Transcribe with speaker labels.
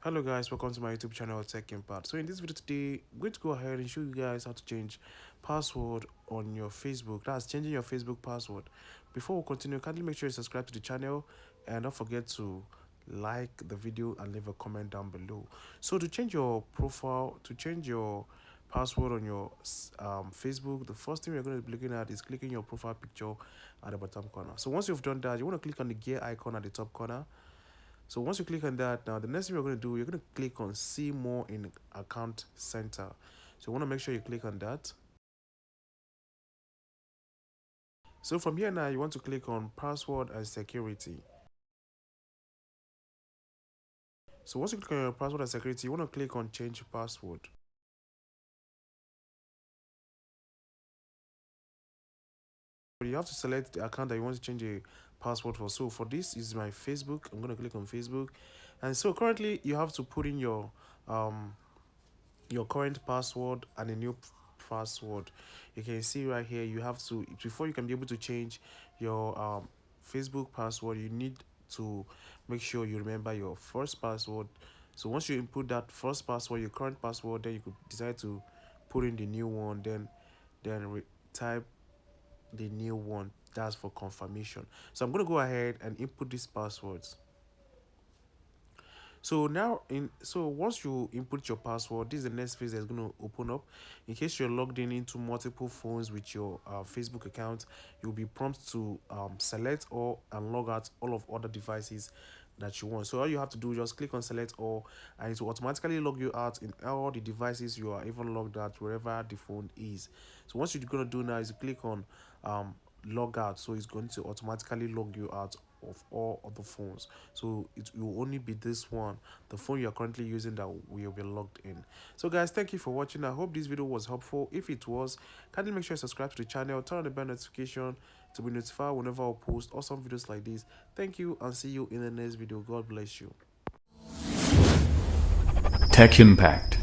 Speaker 1: Hello guys, welcome to my YouTube channel Tech Impact. So in this video today, I'm going to go ahead and show you guys how to change password on your Facebook. That's changing your Facebook password. Before we continue, kindly make sure you subscribe to the channel and don't forget to like the video and leave a comment down below. So to change your profile, to change your password on your Facebook, the first thing we're going to be looking at is clicking your profile picture at the bottom corner. So once you've done that, you want to click on the gear icon at the top corner. So once you click on that, now the next thing we're going to do, you're going to click on see more in account center. So you want to make sure you click on that. So from here now, you want to click on password and security. So once you click on your password and security, you want to click on change password. You have to select the account that you want to change a password for. So for this is my Facebook. I'm going to click on Facebook. And so currently you have to put in your current password and a new password. You can see right here, you have to, before you can be able to change your Facebook password, you need to make sure you remember your first password. So once you input that first password, your current password, then you could decide to put in the new one, then type the new one. That's for confirmation. So I'm going to go ahead and input these passwords. So now once you input your password, this is the next phase that's going to open up. In case you're logged in into multiple phones with your Facebook account, you'll be prompted to select all and log out all of other devices that you want. So all you have to do is just click on select all, and it will automatically log you out in all the devices you are even logged out wherever the phone is. So once you're going to do now is you click on log out, so it's going to automatically log you out of all other phones. So it will only be this one, the phone you're currently using, that will be logged in. So guys, thank you for watching. I hope this video was helpful. If it was, kindly make sure you subscribe to the channel, turn on the bell notification to be notified whenever I post awesome videos like this. Thank you and see you in the next video. God bless you.
Speaker 2: Tech Impact.